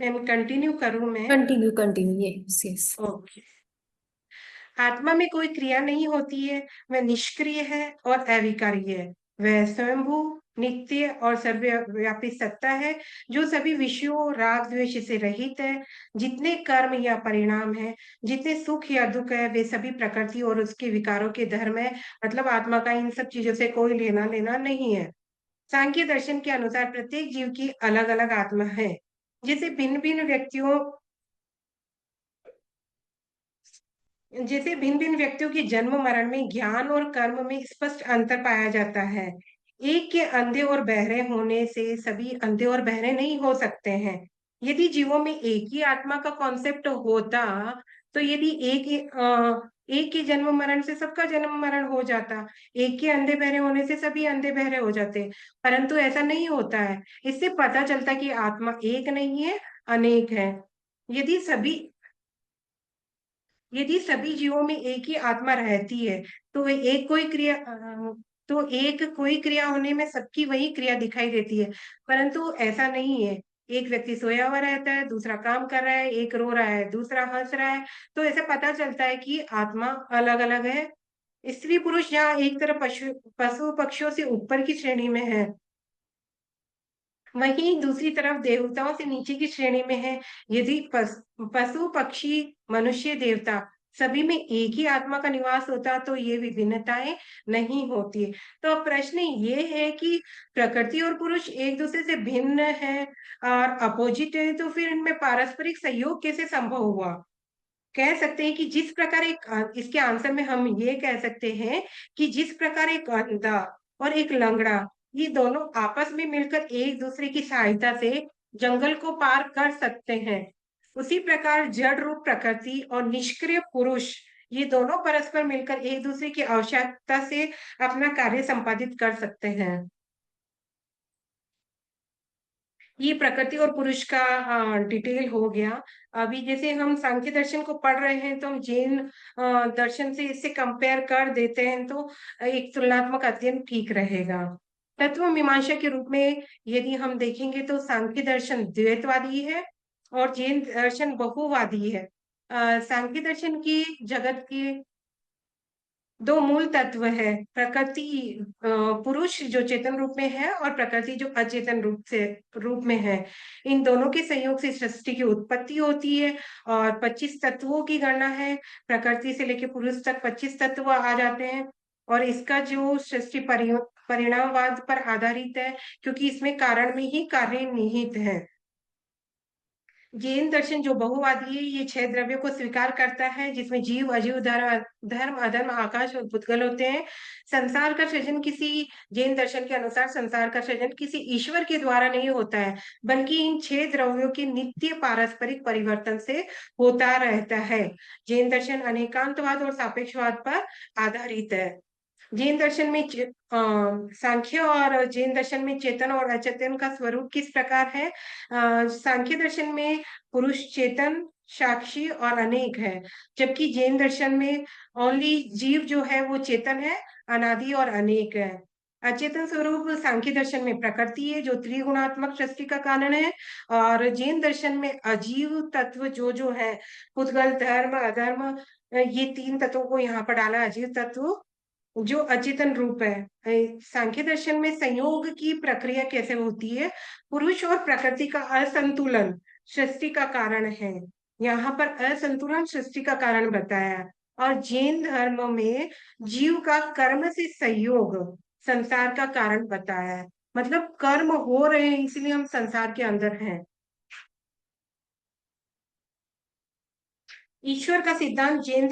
Ma'am continue करूं मैं? Continue continue, yes yes. Okay. आत्मा में कोई क्रिया नहीं होती है, वह निष्क्रिय है और अविकारी है। वह स्वयंभू, नित्य और सर्वव्यापी सत्ता है, जो सभी विषयों, राग द्वेष से रहित है। जितने कर्म या परिणाम है, जितने सुख या दुख है, वे सभी प्रकृति और उसके विकारों के धर्म है। मतलब आत्मा का इन सब चीजों से कोई लेना लेना नहीं है। सांख्य दर्शन के अनुसार प्रत्येक जीव की अलग अलग आत्मा है। जैसे भिन्न भिन्न व्यक्तियों के जन्म मरण में, ज्ञान और कर्म में स्पष्ट अंतर पाया जाता है। एक के अंधे और बहरे होने से सभी अंधे और बहरे नहीं हो सकते हैं। यदि जीवों में एक ही आत्मा का कॉन्सेप्ट होता, तो यदि एक के जन्म मरण से सबका जन्म मरण हो जाता, एक के अंधे बहरे होने से सभी अंधे बहरे हो जाते। परंतु ऐसा नहीं होता है। इससे पता चलता कि आत्मा एक नहीं है, अनेक है। यदि सभी यदि सभी जीवों में एक ही आत्मा रहती है, तो वे एक कोई क्रिया होने में सबकी वही क्रिया दिखाई देती है। परंतु ऐसा नहीं है। एक व्यक्ति सोया हुआ रहता है, दूसरा काम कर रहा है, एक रो रहा है, दूसरा हंस रहा है। तो ऐसे पता चलता है कि आत्मा अलग अलग है। स्त्री पुरुष जहाँ एक तरफ पशु पशु पक्षियों से ऊपर की श्रेणी में है, वहीं दूसरी तरफ देवताओं से नीचे की श्रेणी में है। यदि पशु पक्षी मनुष्य देवता सभी में एक ही आत्मा का निवास होता, तो ये विभिन्नताएं नहीं होती। तो अब प्रश्न ये है कि प्रकृति और पुरुष एक दूसरे से भिन्न है और अपोजिट है, तो फिर इनमें पारस्परिक सहयोग कैसे संभव हुआ? कह सकते हैं कि इसके आंसर में हम ये कह सकते हैं कि जिस प्रकार एक अंधा और एक लंगड़ा, ये दोनों आपस में मिलकर एक दूसरे की सहायता से जंगल को पार कर सकते हैं, उसी प्रकार जड़ रूप प्रकृति और निष्क्रिय पुरुष, ये दोनों परस्पर मिलकर एक दूसरे की आवश्यकता से अपना कार्य संपादित कर सकते हैं। ये प्रकृति और पुरुष का डिटेल हो गया। अभी जैसे हम सांख्य दर्शन को पढ़ रहे हैं, तो हम जैन दर्शन से इससे कंपेयर कर देते हैं, तो एक तुलनात्मक अध्ययन ठीक रहेगा। तत्व मीमांसा के रूप में यदि हम देखेंगे, तो सांख्य दर्शन द्वैतवादी है और जैन दर्शन बहुवादी है। सांख्य दर्शन की जगत की दो मूल तत्व है, प्रकृति, पुरुष जो चेतन रूप में है और प्रकृति जो अचेतन रूप में है। इन दोनों के संयोग से सृष्टि की उत्पत्ति होती है और 25 तत्वों की गणना है। प्रकृति से लेकर पुरुष तक 25 तत्व आ जाते हैं और इसका जो सृष्टि परिणामवाद पर आधारित है, क्योंकि इसमें कारण में ही कार्य निहित है। जैन दर्शन जो बहुवादी है, ये 6 द्रव्यों को स्वीकार करता है, जिसमें जीव, अजीव, धर्म अधर्म, आकाश और भूतगल होते हैं। संसार का सृजन किसी जैन दर्शन के अनुसार संसार का सृजन किसी ईश्वर के द्वारा नहीं होता है, बल्कि इन 6 द्रव्यों के नित्य पारस्परिक परिवर्तन से होता रहता है। जैन दर्शन अनेकांतवाद और सापेक्षवाद पर आधारित है। जैन दर्शन में सांख्य और जैन दर्शन में चेतन और अचेतन का स्वरूप किस प्रकार है? सांख्य दर्शन में पुरुष चेतन, साक्षी और अनेक है, जबकि जैन दर्शन में ओनली जीव जो है वो चेतन है, अनादि और अनेक है। अचेतन स्वरूप सांख्य दर्शन में प्रकृति है, जो त्रिगुणात्मक सृष्टि का कारण है, और जैन दर्शन में अजीव तत्व जो जो है, पुद्गल, धर्म, अधर्म, ये 3 तत्वों को यहाँ पर डाला, अजीव तत्व जो अचेतन रूप है। सांख्य दर्शन में संयोग की प्रक्रिया कैसे होती है? पुरुष और प्रकृति का असंतुलन सृष्टि का कारण है। यहाँ पर असंतुलन सृष्टि का कारण बताया है। और जैन धर्म में जीव का कर्म से संयोग संसार का कारण बताया है। मतलब कर्म हो रहे हैं, इसलिए हम संसार के अंदर हैं। ईश्वर का सिद्धांत जैन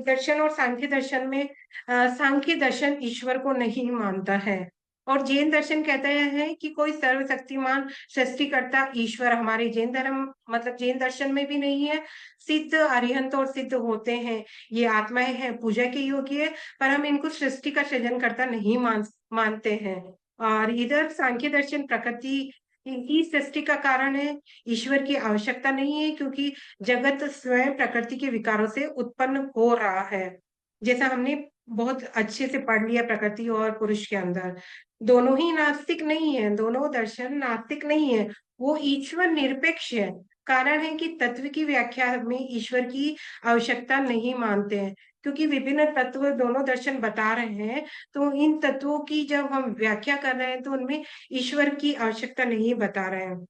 दर्शन और सांख्य दर्शन में, सांख्य दर्शन ईश्वर को नहीं मानता है और जैन दर्शन कहता है कि कोई सर्वशक्तिमान सृष्टिकर्ता ईश्वर हमारे जैन धर्म मतलब जैन दर्शन में भी नहीं है। सिद्ध अरिहंत और सिद्ध होते हैं, ये आत्माएं हैं, पूजा के योग्य है, पर हम इनको सृष्टि का सृजनकर्ता नहीं मानते हैं। और इधर सांख्य दर्शन प्रकृति ही सृष्टि का कारण है, ईश्वर की आवश्यकता नहीं है, क्योंकि जगत स्वयं प्रकृति के विकारों से उत्पन्न हो रहा है। जैसा हमने बहुत अच्छे से पढ़ लिया प्रकृति और पुरुष के अंदर। दोनों ही नास्तिक नहीं है, दोनों दर्शन नास्तिक नहीं है, वो ईश्वर निरपेक्ष है। कारण है कि तत्व की व्याख्या में ईश्वर की आवश्यकता नहीं मानते हैं, क्योंकि विभिन्न तत्व दोनों दर्शन बता रहे हैं, तो इन तत्वों की जब हम व्याख्या कर रहे हैं तो उनमें ईश्वर की आवश्यकता नहीं बता रहे हैं।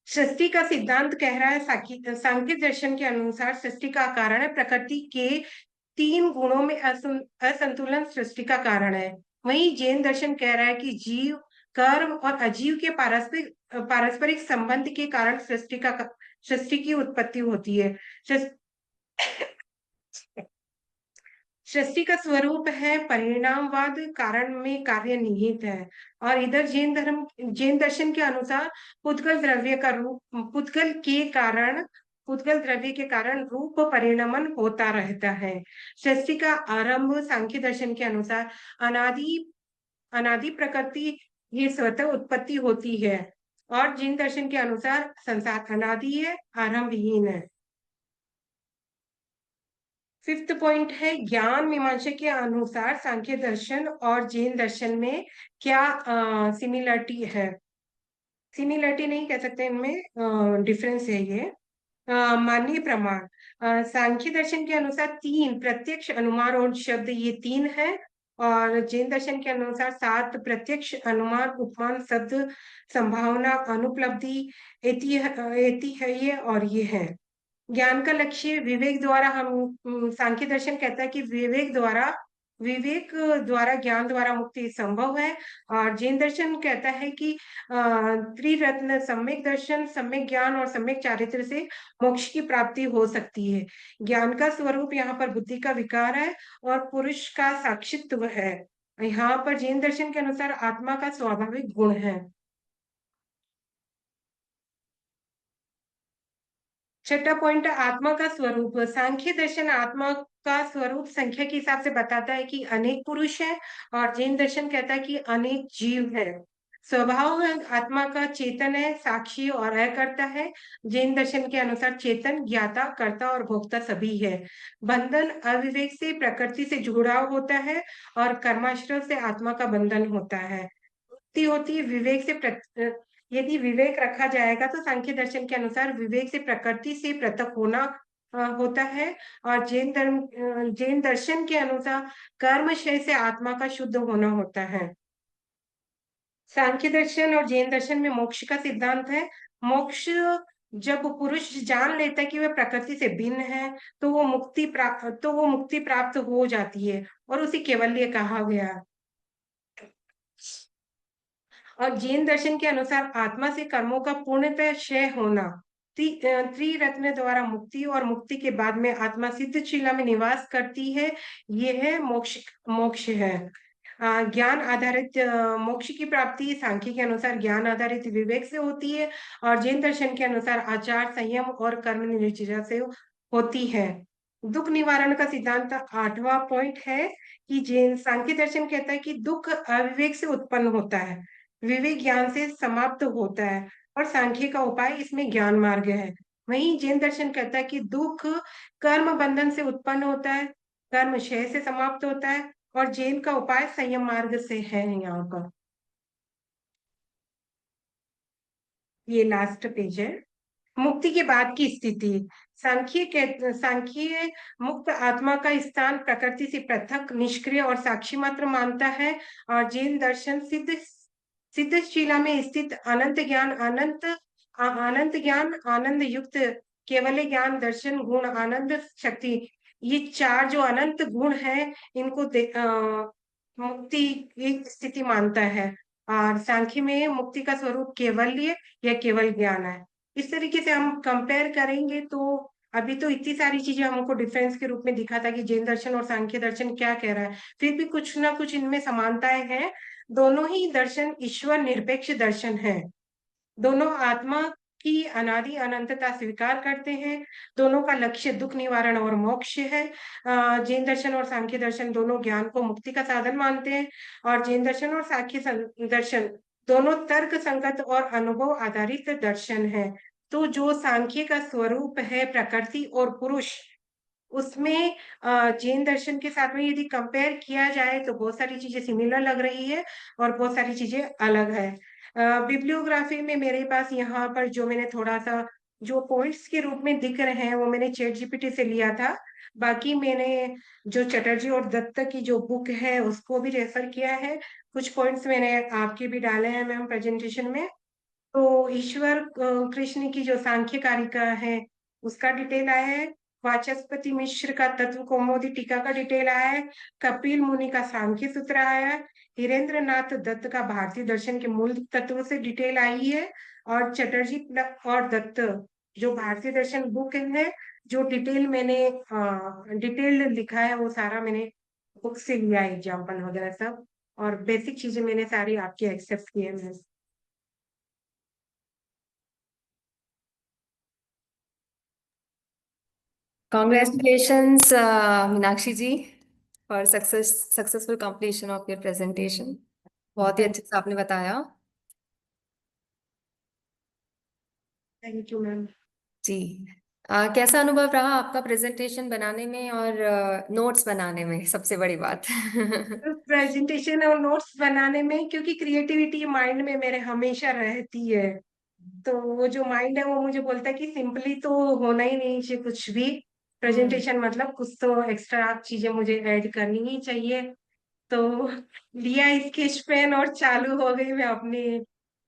सृष्टि का सिद्धांत कह रहा है, सांख्य दर्शन के अनुसार सृष्टि का कारण है प्रकृति के 3 गुणों में असंतुलन सृष्टि का कारण है। वहीं जैन दर्शन कह रहा है कि जीव, कर्म और अजीव के पारस्परिक पारस्परिक संबंध के कारण सृष्टि की उत्पत्ति होती है। सृष्टि का स्वरूप है परिणामवाद, कारण में कार्य निहित है। और इधर जैन दर्शन के अनुसार पुद्गल द्रव्य का रूप, पुद्गल द्रव्य के कारण रूप परिणमन होता रहता है। सृष्टि का आरंभ सांख्य दर्शन के अनुसार अनादि अनादि प्रकृति ये स्वतः उत्पत्ति होती है, और जैन दर्शन के अनुसार संसार अनादि है, आरंभहीन है। फिफ्थ पॉइंट है, ज्ञान मीमांसा के अनुसार सांख्य दर्शन और जैन दर्शन में क्या सिमिलरिटी है। सिमिलरिटी नहीं कह सकते, इनमें डिफरेंस है ये। मानवीय प्रमाण, सांख्य दर्शन के अनुसार 3 प्रत्यक्ष, अनुमान और शब्द, ये 3 है। और जैन दर्शन के अनुसार 7 प्रत्यक्ष, अनुमान, उपमान, शब्द, संभावना, अनुपलब्धि, एति है ये, और ये है। ज्ञान का लक्ष्य विवेक द्वारा, सांख्य दर्शन कहता है कि विवेक द्वारा, ज्ञान द्वारा मुक्ति संभव है। और जैन दर्शन कहता है कि त्रिरत्न, सम्यक दर्शन, सम्यक ज्ञान और सम्यक चारित्र से मोक्ष की प्राप्ति हो सकती है। ज्ञान का स्वरूप यहाँ पर बुद्धि का विकार है और पुरुष का साक्षित्व है। यहाँ पर जैन दर्शन के अनुसार आत्मा का स्वाभाविक गुण है। छठा पॉइंट, आत्मा का स्वरूप। सांख्य दर्शन आत्मा का स्वरूप संख्या के हिसाब से बताता है कि अनेक पुरुष हैं, और जैन दर्शन कहता है कि अनेक जीव है। स्वभाव में आत्मा का चेतन है, साक्षी और अकर्ता है। जैन दर्शन के अनुसार चेतन, ज्ञाता, कर्ता और भोक्ता सभी है। बंधन अविवेक से, प्रकृति से जुड़ाव होता है, और कर्माश्रय से आत्मा का बंधन होता है। होती है विवेक से। यदि विवेक रखा जाएगा तो सांख्य दर्शन के अनुसार विवेक से प्रकृति से पृथक होना होता है। और जैन दर्शन के अनुसार कर्मशय से आत्मा का शुद्ध होना होता है। सांख्य दर्शन और जैन दर्शन में मोक्ष का सिद्धांत है। मोक्ष, जब पुरुष जान लेता है कि वह प्रकृति से भिन्न है, तो वो मुक्ति प्राप्त हो जाती है, और उसे केवल्य कहा गया। और जैन दर्शन के अनुसार आत्मा से कर्मों का पूर्णतः क्षय होना, त्रिरत्न द्वारा मुक्ति, और मुक्ति के बाद में आत्मा सिद्ध शिला में निवास करती है, ये है मोक्ष। मोक्ष है ज्ञान आधारित मोक्ष की प्राप्ति सांख्य के अनुसार ज्ञान आधारित विवेक से होती है, और जैन दर्शन के अनुसार आचार, संयम और कर्म निश्चय से होती है। दुख निवारण का सिद्धांत 8वां पॉइंट है कि जैन सांख्य दर्शन कहता है कि दुख अविवेक से उत्पन्न होता है, विवेक ज्ञान से समाप्त होता है, और सांख्य का उपाय इसमें ज्ञान मार्ग है। वहीं जैन दर्शन कहता है कि दुख कर्म बंधन से उत्पन्न होता है, कर्म क्षय से समाप्त होता है, और जैन का उपाय संयम मार्ग से है। यहाँ पर ये लास्ट पेज है। मुक्ति के बाद की स्थिति, सांख्य मुक्त आत्मा का स्थान प्रकृति से पृथक, निष्क्रिय और साक्षी मात्र मानता है। और जैन दर्शन सिद्ध शिला में स्थित अनंत ज्ञान, आनंद युक्त केवल ज्ञान, दर्शन, गुण, आनंद, शक्ति, ये 4 जो अनंत गुण है, इनको मुक्ति की स्थिति मानता है। और सांख्य में मुक्ति का स्वरूप केवल्य या केवल ज्ञान है। इस तरीके से हम कंपेयर करेंगे तो अभी तो इतनी सारी चीजें हमको डिफरेंस के रूप में दिखा था कि जैन दर्शन और सांख्य दर्शन क्या कह रहा है, फिर भी कुछ ना कुछ इनमें समानताएं हैं। दोनों ही दर्शन ईश्वर निरपेक्ष दर्शन है। दोनों आत्मा की अनादि अनंतता स्वीकार करते हैं। दोनों का लक्ष्य दुख निवारण और मोक्ष है। जैन दर्शन और सांख्य दर्शन दोनों ज्ञान को मुक्ति का साधन मानते हैं, और जैन दर्शन और दर्शन दोनों तर्क संगत और अनुभव आधारित दर्शन है। तो जो सांख्य का स्वरूप है प्रकृति और पुरुष, उसमें जैन दर्शन के साथ में यदि कंपेयर किया जाए तो बहुत सारी चीजें सिमिलर लग रही है और बहुत सारी चीजें अलग है। बिब्लियोग्राफी में मेरे पास यहाँ पर जो मैंने थोड़ा सा जो पॉइंट्स के रूप में दिख रहे हैं वो मैंने चैट जीपीटी से लिया था। बाकी मैंने जो चटर्जी और दत्त की जो बुक है उसको भी रेफर किया है। कुछ पॉइंट्स मैंने आपके भी डाले हैं मैम प्रेजेंटेशन में। तो ईश्वर कृष्ण की जो सांख्य कारिका है उसका डिटेल आया है। वाचस्पति मिश्र का तत्व कौमुदी टीका का डिटेल आया है। कपिल मुनि का सांख्य सूत्र आया है। हिरेंद्र नाथ दत्त का भारतीय दर्शन के मूल तत्वों से डिटेल आई है। और चटर्जी और दत्त जो भारतीय दर्शन बुक है, जो डिटेल मैंने डिटेल लिखा है वो सारा मैंने बुक से लिया है, एग्जाम्पल वगैरह सब। और बेसिक चीजें मैंने सारी आपकी एक्सेप्ट की है ma'am. Congratulations, Meenakshi ji, for successful completion of your presentation. बहुत ही थैंक अच्छे से आपने बताया। You ma'am. जी। कैसा अनुभव रहा आपका प्रेजेंटेशन बनाने में और नोट्स बनाने में, सबसे बड़ी बात। प्रेजेंटेशन और नोट्स बनाने में, क्योंकि क्रिएटिविटी माइंड में मेरे हमेशा रहती है, तो वो जो माइंड है वो मुझे बोलता है कि सिंपली तो होना ही नहीं चाहिए कुछ भी। हम्म। प्रेजेंटेशन मतलब कुछ तो एक्स्ट्रा चीजें मुझे ऐड करनी ही चाहिए। तो लिया स्केच पेन और चालू हो गई मैं अपनी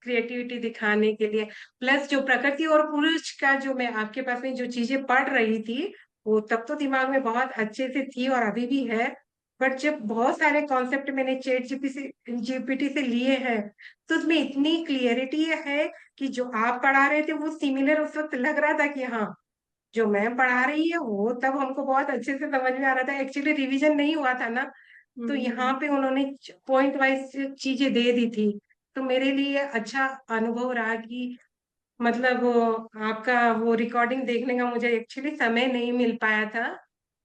क्रिएटिविटी दिखाने के लिए। प्लस जो प्रकृति और पुरुष का जो मैं आपके पास में जो चीजें पढ़ रही थी वो तब तो दिमाग में बहुत अच्छे से थी और अभी भी है। बट जब बहुत सारे कॉन्सेप्ट मैंने चैट जीपीटी से लिए हैं तो उसमें इतनी क्लियरिटी है कि जो आप पढ़ा रहे थे वो सिमिलर उस वक्त लग रहा था कि हाँ, जो मैम पढ़ा रही है वो तब हमको बहुत अच्छे से समझ में आ रहा था। एक्चुअली रिवीजन नहीं हुआ था ना, तो यहाँ हम्म। पे उन्होंने पॉइंट वाइज चीजें दे दी थी। तो मेरे लिए अच्छा अनुभव रहा कि मतलब आपका वो रिकॉर्डिंग देखने का मुझे एक्चुअली समय नहीं मिल पाया था,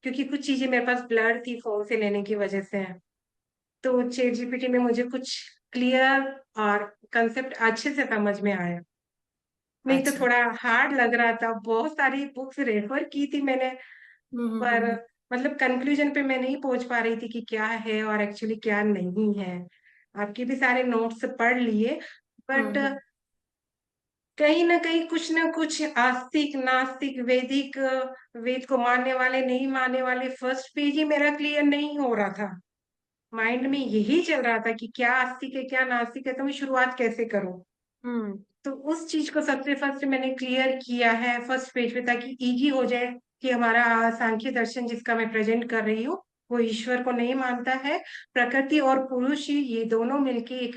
क्योंकि कुछ चीजें मेरे पास ब्लर थी फोन से लेने की वजह से। तो चैट जीपीटी में मुझे कुछ क्लियर और कंसेप्ट अच्छे से समझ में आया। नहीं तो अच्छा। थोड़ा हार्ड लग रहा था, बहुत सारी बुक्स रेफर की थी मैंने, पर हम्म। मतलब कंक्लूजन पे मैं नहीं पहुंच पा रही थी कि क्या है और एक्चुअली क्या नहीं है। आपके भी सारे नोट्स पढ़ लिए, बट हम्म। कहीं ना कुछ आस्तिक नास्तिक वैदिक वेद को मानने वाले नहीं मानने वाले फर्स्ट पेज ही मेरा क्लियर नहीं हो रहा था। माइंड में यही चल रहा था कि क्या आस्तिक है क्या नास्तिक है, तो मैं शुरुआत कैसे करूं। हम्म। तो उस चीज को सबसे फर्स्ट मैंने क्लियर किया है फर्स्ट पेज पे, ताकि इजी हो जाए कि हमारा सांख्य दर्शन जिसका मैं प्रेजेंट कर रही हूँ वो ईश्वर को नहीं मानता है। प्रकृति और पुरुष ही ये दोनों मिलके एक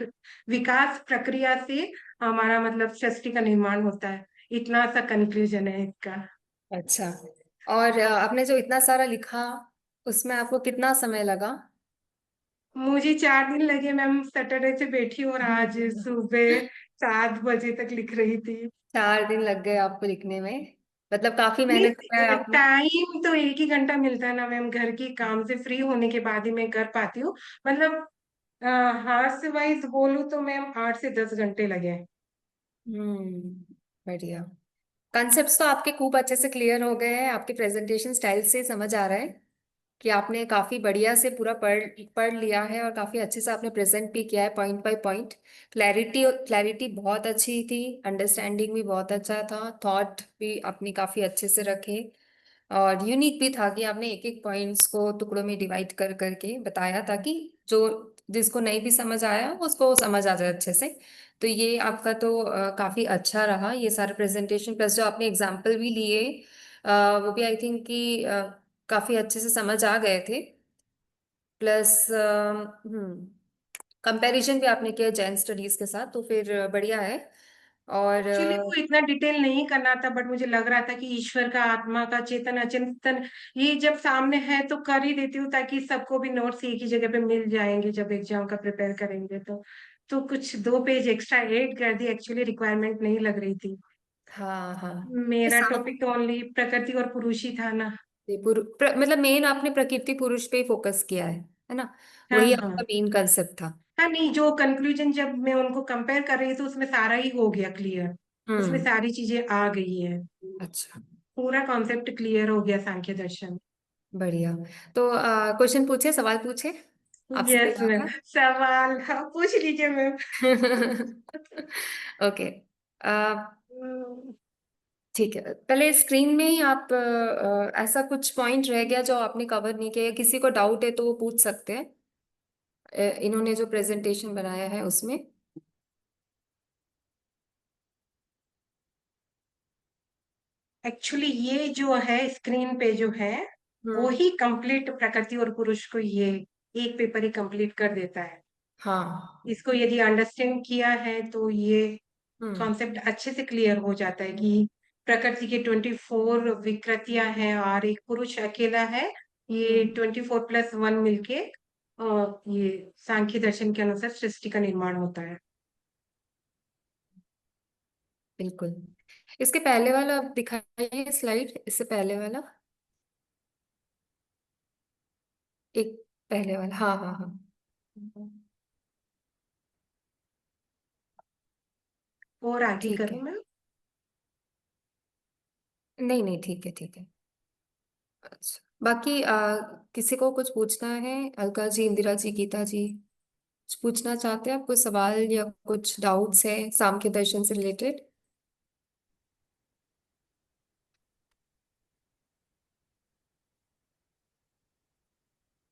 विकास प्रक्रिया से हमारा मतलब सृष्टि का निर्माण होता है। इतना सा कंक्लूजन है इसका। अच्छा। और आपने जो इतना सारा लिखा, उसमें आपको कितना समय लगा? मुझे 4 दिन लगे मैम, सैटरडे से बैठी हूँ और आज सुबह 7 बजे तक लिख रही थी। 4 दिन लग गए आपको लिखने में? मतलब काफी मेहनत किया है नहीं, आपने। टाइम तो एक ही घंटा मिलता है ना मैम, घर की काम से फ्री होने के बाद ही मैं कर पाती हूँ। मतलब हार्स वाइज बोलूँ तो मैम 8 से 10 घंटे लगे हैं। बढ़िया। कॉन्सेप्ट्स तो आपके खूब अच्छे से क्लियर हो गए हैं, आपके प्रेजेंटेशन स्टाइल से समझ आ रहा है कि आपने काफी बढ़िया से पूरा पढ़ पढ़ लिया है और काफी अच्छे से आपने प्रेजेंट भी किया है point by point. Clarity clarity बहुत अच्छी थी, अंडरस्टैंडिंग भी बहुत अच्छा था, थॉट भी आपने काफी अच्छे से रखे। और यूनिक भी था कि आपने एक एक पॉइंट्स को टुकड़ों में डिवाइड कर करके बताया, ताकि जो जिसको नहीं भी समझ आया उसको समझ आ जाए अच्छे से। तो ये आपका तो काफी अच्छा रहा ये सारा प्रेजेंटेशन, प्लस जो आपने एग्जाम्पल भी लिए वो भी आई थिंक कि काफी अच्छे से समझ आ गए थे। प्लस कंपैरिजन भी आपने किया जैन स्टडीज के साथ, तो फिर बढ़िया है। और एक्चुअली वो इतना डिटेल नहीं करना था, बट मुझे लग रहा था कि ईश्वर का आत्मा का चेतन अचेतन ये जब सामने है तो कर ही देती हूँ, ताकि सबको भी नोट्स एक ही जगह पे मिल जाएंगे जब एग्जाम का प्रिपेयर करेंगे तो कुछ 2 पेज एक्स्ट्रा ऐड कर दी, एक्चुअली रिक्वायरमेंट नहीं लग रही थी। हाँ हाँ। मेरा साथ टॉपिक तो ओनली प्रकृति और पुरुष ही था ना। मतलब मेन आपने प्रकृति पुरुष पे फोकस किया है ना? हाँ वही हाँ। आपका मेन कंसेप्ट था। हाँ नहीं, जो कंक्लूजन जब मैं उनको कंपेयर कर रही थी तो उसमें सारा ही हो गया क्लियर। उसमें हम्म। सारी चीजें आ गई है। अच्छा। पूरा कॉन्सेप्ट क्लियर हो गया सांख्य दर्शन। बढ़िया। तो क्वेश्चन पूछे, सवाल पूछे। आपसे यस तैयार मैम, है? सवाल हाँ पूछ लीजिए मैम। ओके, ठीक है। पहले स्क्रीन में ही आप ऐसा कुछ पॉइंट रह गया जो आपने कवर नहीं किया, या किसी को डाउट है तो वो पूछ सकते हैं। इन्होंने जो प्रेजेंटेशन बनाया है उसमें। एक्चुअली ये जो है स्क्रीन पे जो है वो हम्म। ही कंप्लीट प्रकृति और पुरुष को ये एक पेपर ही कंप्लीट कर देता है। हाँ। इसको यदि अंडरस्टैंड किया है तो ये हम्म। कॉन्सेप्ट अच्छे से क्लियर हो जाता है कि प्रकृति के 24 विकृतियां हैं और एक पुरुष अकेला है। ये हम्म। 24+1 मिलके ये सांख्य दर्शन के अनुसार सृष्टि का निर्माण होता है। बिल्कुल। इसके पहले वाला आप दिखाइए स्लाइड, इससे पहले वाला। एक पहले वाला, हाँ हाँ हाँ। और आगे ठीक करूँ है। मैं? नहीं नहीं, ठीक है ठीक है। अच्छा, बाकी किसी को कुछ पूछना है? अलका जी, इंदिरा जी, गीता जी, कुछ पूछना चाहते हैं? आपको सवाल या कुछ डाउट्स है सांख्य दर्शन से रिलेटेड?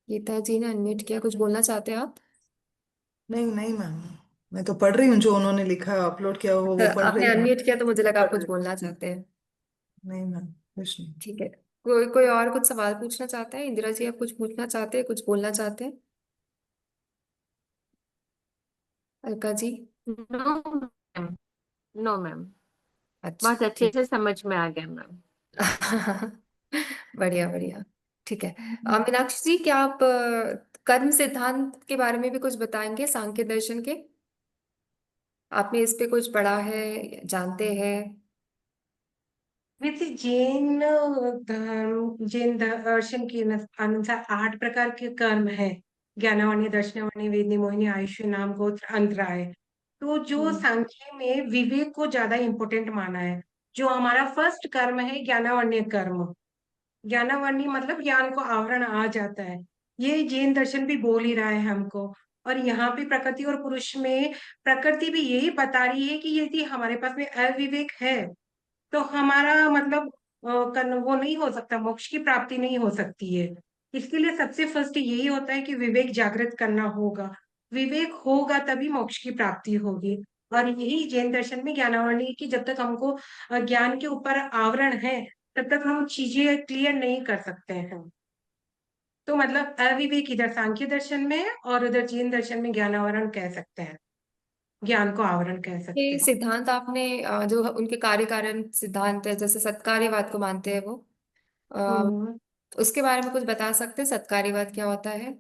गीता जी ने अनम्यूट किया, कुछ बोलना चाहते हैं आप? नहीं नहीं मैम, मैं तो पढ़ रही हूँ जो उन्होंने लिखा है अपलोड किया हुआ वो पढ़ आपने रही हूँ। अनम्यूट किया तो मुझे लगा आप पढ़ कुछ रही बोलना चाहते हैं। नहीं मैम, कुछ नहीं। ठीक है। कोई कोई और कुछ सवाल पूछना चाहता है? इंदिरा जी, आप कुछ पूछना चाहते हैं, कुछ बोलना चाहते हैं? Alka ji? No ma'am, no ma'am, अच्छा, बहुत अच्छे ठीक। से समझ में आ गया मैम। बढ़िया बढ़िया। ठीक है। मीनाक्षी जी, क्या आप कर्म सिद्धांत के बारे में भी कुछ बताएंगे सांख्य दर्शन के? आपने इस पे कुछ पढ़ा है, जानते हैं? वैसे जैन दर्शन के अनुसार 8 प्रकार के कर्म है। ज्ञानावनी, दर्शनावनी, वेदनी, मोहिनी, आयुष्य, नाम, गोत्र, अंतराय। तो जो हम्म। सांख्य में विवेक को ज्यादा इंपॉर्टेंट माना है। जो हमारा फर्स्ट कर्म है ज्ञानावन्य कर्म। ज्ञानावरणी मतलब ज्ञान को आवरण आ जाता है। ये जैन दर्शन भी बोल ही रहा है हमको। और यहाँ पे प्रकृति और पुरुष में प्रकृति भी यही बता रही है कि यदि हमारे पास में अविवेक है तो हमारा मतलब वो नहीं हो सकता, मोक्ष की प्राप्ति नहीं हो सकती है। इसके लिए सबसे फर्स्ट यही होता है कि विवेक जागृत करना होगा। विवेक होगा तभी मोक्ष की प्राप्ति होगी। और यही जैन दर्शन में ज्ञानावरणी की जब तक हमको ज्ञान के ऊपर आवरण है तब तक हम चीजें क्लियर नहीं कर सकते हैं। तो मतलब अविवेक इधर सांख्य दर्शन में है और उधर जैन दर्शन में ज्ञानावरण कह सकते हैं। ज्ञान को आवरण कह सकते ये हैं। सिद्धांत आपने जो उनके कार्य कारण सिद्धांत है, जैसे सत्कार्यवाद को मानते हैं वो, अ, हम्म। उसके बारे में कुछ बता सकते हैं? सत्कार्यवाद क्या होता है?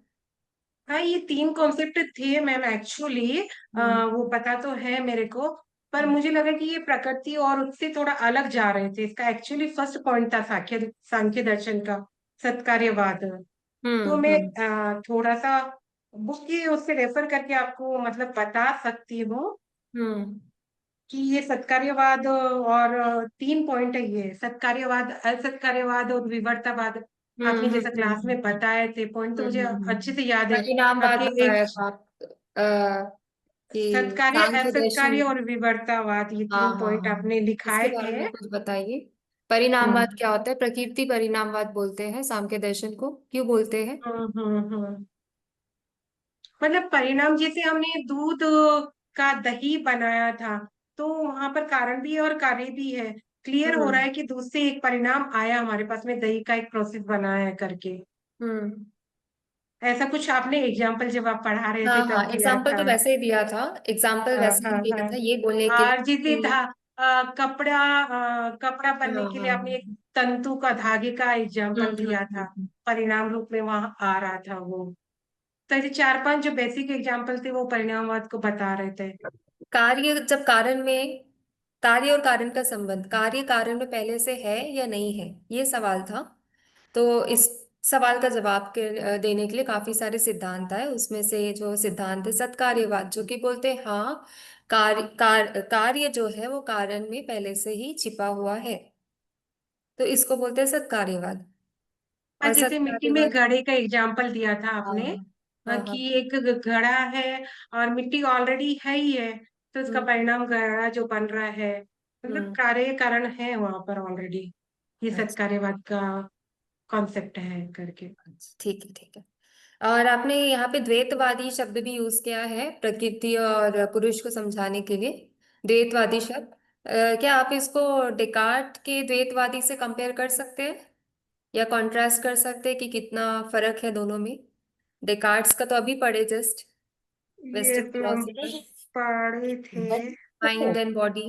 हाँ, ये 3 कॉन्सेप्ट थे मैम एक्चुअली। हम्म। वो पता तो है मेरे को। पर मुझे लगा कि ये प्रकृति और उससे थोड़ा अलग जा रहे थे। इसका एक्चुअली फर्स्ट पॉइंट था सांख्य सांख्य दर्शन का सत्कार्यवाद। तो मैं हम्म। थोड़ा सा बुक की उससे रेफर करके आपको मतलब बता सकती हूँ हम्म। कि ये सत्कार्यवाद और 3 पॉइंट है। ये सत्कार्यवाद, असत्कार्यवाद और विवर्तवाद। हम्म। आपने जैसा क्लास में बताए थे पॉइंट तो मुझे अच्छे से याद है। परिणामवाद आपके बताया एक था आप, अ, कि सत्कार्य, सांख्य दर्शन। असत्कार्य और विवर्तवाद, ये हाँ 3 हाँ पॉइंट हाँ, आपने इसके लिखाए बारे थे। में कुछ बताइए। परिणामवाद हम्म क्या होता है? प्रकृति परिणामवाद बोलते हैं सांख्य दर्शन को, क्यों बोलते हैं? हम्म। मतलब परिणाम जैसे हमने दूध का दही बनाया था तो वहां पर कारण भी है और कार्य भी है। क्लियर हो रहा हम्म। है कि दूध से एक परिणाम आया हमारे पास में, दही का एक प्रोसेस बनाया है करके। हम्म। ऐसा कुछ आपने एग्जाम्पल जब आप पढ़ा रहे हाँ थे हाँ, तब दिया एग्जाम्पल तो था। वैसे ही दिया था। एग्जाम्पल हाँ वैसे हाँ ही दिया हाँ। था ये बोलने के लिए और जैसे कि कपड़ा, कपड़ा बनने हाँ के लिए हाँ। आपने एक तंतु का, धागे का एग्जाम्पल दिया था। हम्म। परिणाम रूप में वहां आ रहा था वो। तो ऐसे 4-5 जो बेसिक एग्जाम्पल थे वो परिणामवाद को बता रहे थे। कार्य, जब कारण में, कार्य और कारण का संबंध, कार्य कारण में पहले से है या नहीं है, ये सवाल था। तो इस सवाल का जवाब देने के लिए काफी सारे सिद्धांत आए। उसमें से जो सिद्धांत है सत्कार्यवाद, जो कि बोलते हैं हाँ, कार्य जो है वो कारण में पहले से ही छिपा हुआ है। तो इसको बोलते हैं सत्कार्यवाद। हाँ, और जैसे मिट्टी में सत्कार्यवाद, घड़े का एग्जाम्पल दिया था हाँ आपने। हाँ हाँ। कि एक घड़ा है और मिट्टी ऑलरेडी है ही है, तो उसका हम्म परिणाम घड़ा जो बन रहा है, मतलब हम्म। कार्य कारण है वहां पर ऑलरेडी। ये अच्छा सत्कार्यवाद का कॉन्सेप्ट है करके। अच्छा, ठीक है ठीक है। और आपने यहाँ पे द्वैतवादी शब्द भी यूज किया है प्रकृति और पुरुष को समझाने के लिए, द्वैतवादी शब्द। क्या आप इसको डेकार्ट के द्वैतवादी से कंपेयर कर सकते हैं या कॉन्ट्रास्ट कर सकते हैं कि कितना फर्क है दोनों में? डेकार्ट्स का तो अभी पढ़े जस्ट, ये वेस्टर्न तो हम फिलोसफर, पढ़े थे। Mind and body.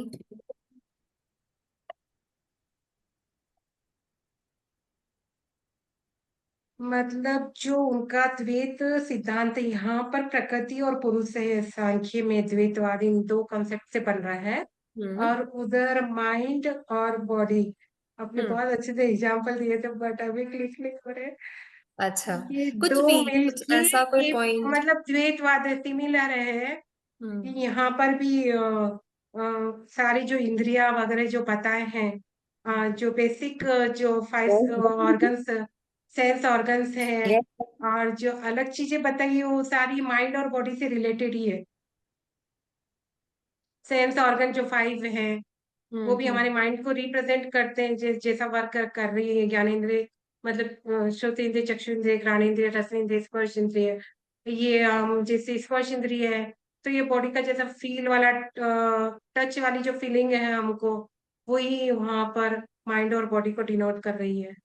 मतलब जो उनका द्वैत सिद्धांत यहाँ पर प्रकृति और पुरुष है, सांख्य में द्वैतवादी इन दो कंसेप्ट से बन रहा है। हम्म और उधर माइंड और बॉडी, आपने हम्म। बहुत अच्छे से एग्जाम्पल दिए थे बट अभी क्लिक नहीं हो रहे। अच्छा, ये कुछ दो भी, कुछ मिलके ऐसा कोई ये पॉइंट? मतलब द्वैतवाद सिमिलर है कि हम्म यहाँ पर भी सारी जो इंद्रिया वगैरह जो बताए हैं, जो बेसिक जो फाइव ऑर्गन्स, सेंस ऑर्गन्स है, और जो अलग चीजें बताई है, वो सारी माइंड और बॉडी से रिलेटेड ही है। सेंस ऑर्गन जो फाइव है, वो भी हमारे हम्म। माइंड को रिप्रेजेंट करते हैं, जैसा वर्क कर रही है ज्ञानेंद्रिय, मतलब श्रोतेंद्रिय, चक्षुंद्रिय, घ्राणेंद्रिय, रसनेंद्रिय, स्पर्श इंद्रिय। ये जैसे स्पर्श इंद्रिय है, तो ये बॉडी का जैसा फील वाला, टच वाली जो फीलिंग है हमको, वही वहां पर माइंड और बॉडी को डिनोट कर रही है।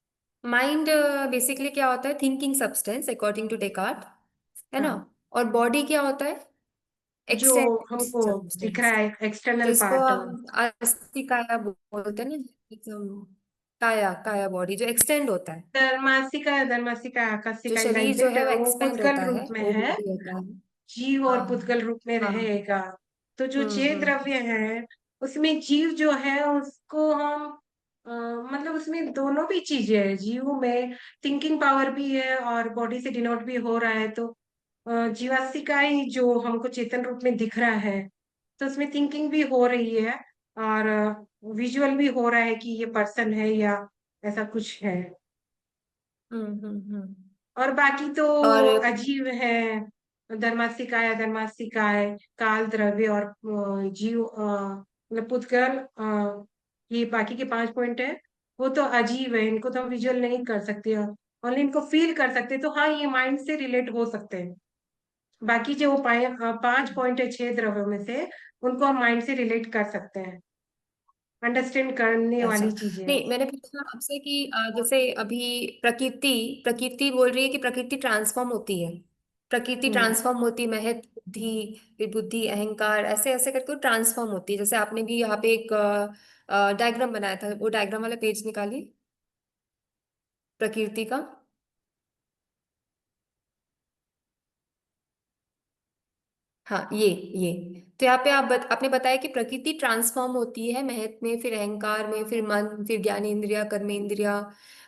माइंड बेसिकली क्या होता है? Thinking substance according to Descartes, है ना? हाँ, और बॉडी क्या होता है? जो एक्सटेंडेड हमको दिख रहा सब्सटेंस, है एक्सटर्नल जिसको पार्ट। हम अस्थि काया बोलते हैं ना, एकदम काया, काया बॉडी जो एक्सटेंड होता है, धर्मासिका, धर्मासिका, जो आकाशिका, शरीर जो इलाइजेट है वो वो एक्सपेंड पुद्गल होता है, रूप में वो है, बॉडी होता है। जीव और हाँ पुद्गल रूप में हाँ। रहेगा। तो जो चेत हम्म। द्रव्य है, उसमें जीव जो है उसको हम अ, मतलब उसमें दोनों भी चीजें है, जीव में थिंकिंग पावर भी है और बॉडी से डिनोट भी हो रहा है। तो जीवात्मिका ही जो हमको चेतन रूप में दिख रहा है, तो उसमें थिंकिंग भी हो रही है और विजुअल भी हो रहा है कि ये पर्सन है या ऐसा कुछ है। हम्म। और बाकी तो और अजीव है, धर्मासिकाय, अधर्मासिकाय, काल, द्रव्य और जीव, मतलब पुद्गल, ये बाकी के 5 पॉइंट है, वो तो अजीब है, इनको तो हम विजुअल नहीं कर सकते, ओनली इनको फील कर सकते हैं। तो हाँ, ये माइंड से रिलेट हो सकते हैं। बाकी जो 5 पॉइंट है 6 द्रव्यों में से, उनको हम माइंड से रिलेट कर सकते हैं, अंडरस्टैंड करने अच्छा, वाली चीजें हैं। नहीं मैंने पूछा आपसे कि जैसे अभी प्रकृति, प्रकृति बोल रही है कि प्रकृति ट्रांसफॉर्म होती है, प्रकृति हम्म। ट्रांसफॉर्म होती है, महत बुद्धि, फिर बुद्धि अहंकार, ऐसे ऐसे करके वो ट्रांसफॉर्म होती है। जैसे आपने भी यहाँ पे एक डायग्राम बनाया था, वो डायग्राम वाला पेज निकालिए प्रकृति का। हाँ ये तो यहाँ पे आपने बताया कि प्रकृति ट्रांसफॉर्म होती है महत में, फिर अहंकार में, फिर मन, फिर ज्ञानेंद्रिया, कर्मेंद्रिया।